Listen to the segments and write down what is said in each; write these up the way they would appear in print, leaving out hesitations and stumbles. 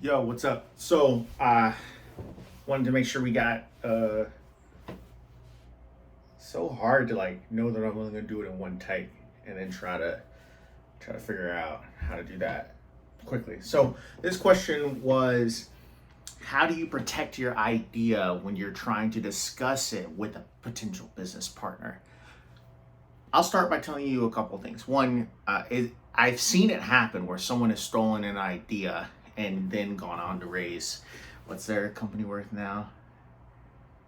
Yo, what's up? So, wanted to make sure we got so hard to like know that I'm only gonna do it in one take, and then try to figure out how to do that quickly. So, this question was, how do you protect your idea when you're trying to discuss it with a potential business partner? I'll start by telling you a couple things. One, I've seen it happen where someone has stolen an idea and then gone on to raise, what's their company worth now?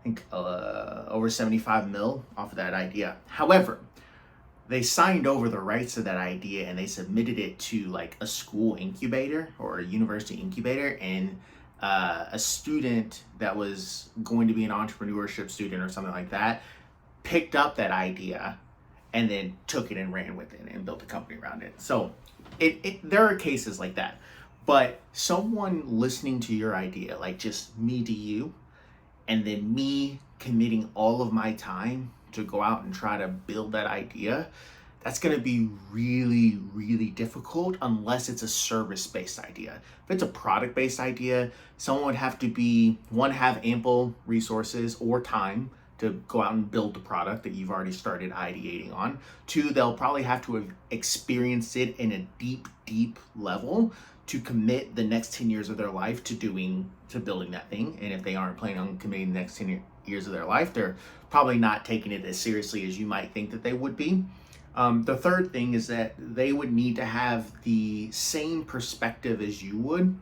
I think over 75 mil off of that idea. However, they signed over the rights to that idea and they submitted it to like a school incubator or a university incubator, and a student that was going to be an entrepreneurship student or something like that picked up that idea and then took it and ran with it and built a company around it. So there are cases like that. But someone listening to your idea, like just me to you, and then me committing all of my time to go out and try to build that idea, that's going to be really, really difficult unless it's a service-based idea. If it's a product-based idea, someone would have to have ample resources or time to go out and build the product that you've already started ideating on. Two, they'll probably have to have experienced it in a deep, deep level to commit the next 10 years of their life to building that thing. And if they aren't planning on committing the next 10 years of their life, they're probably not taking it as seriously as you might think that they would be. The third thing is that they would need to have the same perspective as you would.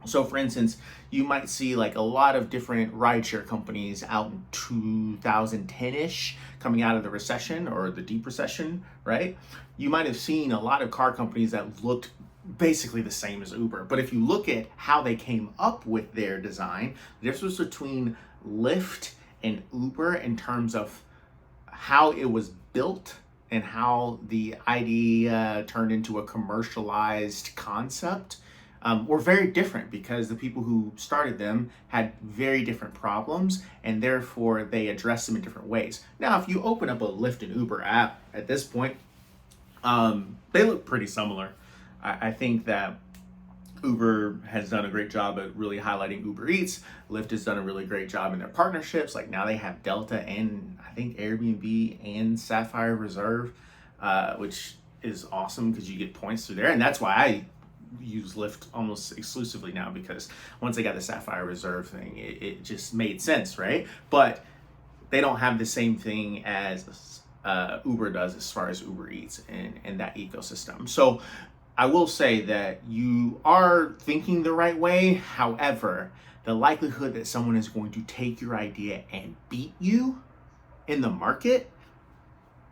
So for instance, you might see like a lot of different rideshare companies out in 2010-ish, coming out of the recession or the deep recession, right? You might have seen a lot of car companies that looked basically the same as Uber. But if you look at how they came up with their design, the difference between Lyft and Uber in terms of how it was built and how the idea turned into a commercialized concept were very different, because the people who started them had very different problems and therefore they addressed them in different ways. Now, if you open up a Lyft and Uber app at this point, they look pretty similar. I think that Uber has done a great job at really highlighting Uber Eats. Lyft has done a really great job in their partnerships. Like now they have Delta and I think Airbnb and Sapphire Reserve, which is awesome because you get points through there. And that's why I use Lyft almost exclusively now, because once they got the Sapphire Reserve thing, it just made sense, right? But they don't have the same thing as Uber does as far as Uber Eats and that ecosystem. So I will say that you are thinking the right way. However, the likelihood that someone is going to take your idea and beat you in the market,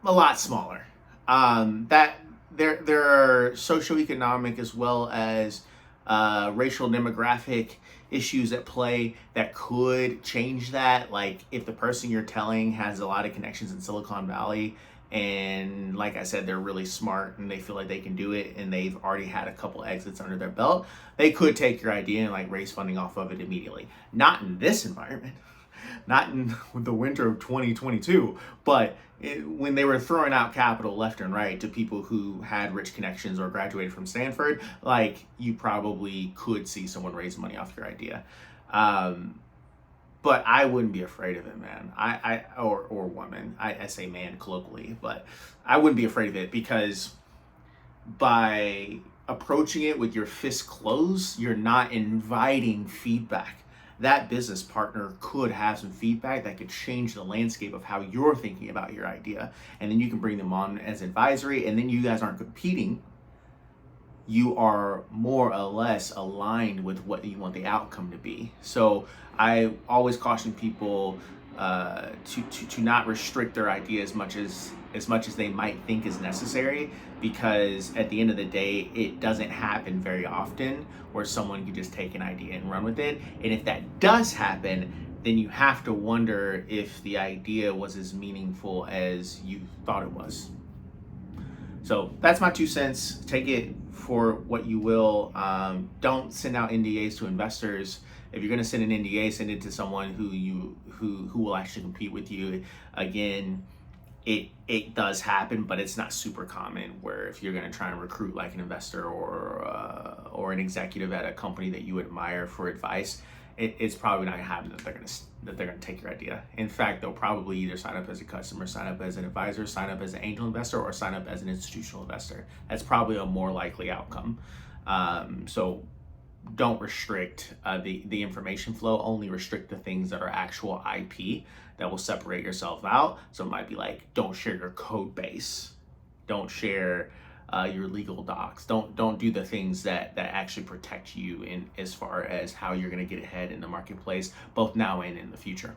a lot smaller. That there are socioeconomic as well as racial demographic issues at play that could change that. Like if the person you're telling has a lot of connections in Silicon Valley, and like I said, they're really smart and they feel like they can do it and they've already had a couple exits under their belt, they could take your idea and like raise funding off of it immediately. Not in this environment, not in the winter of 2022, but when they were throwing out capital left and right to people who had rich connections or graduated from Stanford, like you probably could see someone raise money off your idea. But I wouldn't be afraid of it, man. Or woman. I say man colloquially, but I wouldn't be afraid of it, because by approaching it with your fist closed, you're not inviting feedback. That business partner could have some feedback that could change the landscape of how you're thinking about your idea. And then you can bring them on as advisory, and then you guys aren't competing. You are more or less aligned with what you want the outcome to be. So I always caution people to not restrict their idea as much as they might think is necessary, because at the end of the day, it doesn't happen very often where someone can just take an idea and run with it. And if that does happen, then you have to wonder if the idea was as meaningful as you thought it was. So that's my 2 cents. Take it for what you will. Don't send out NDAs to investors. If you're going to send an NDA, send it to someone who will actually compete with you. Again, it does happen, but it's not super common. Where if you're going to try and recruit like an investor or an executive at a company that you admire for advice, it's probably not going to happen that they're going to take your idea. In fact, they'll probably either sign up as a customer, sign up as an advisor, sign up as an angel investor, or sign up as an institutional investor. That's probably a more likely outcome. So don't restrict the information flow. Only restrict the things that are actual IP that will separate yourself out. So it might be like, don't share your code base, don't share your legal docs, don't do the things that actually protect you in as far as how you're going to get ahead in the marketplace, both now and in the future.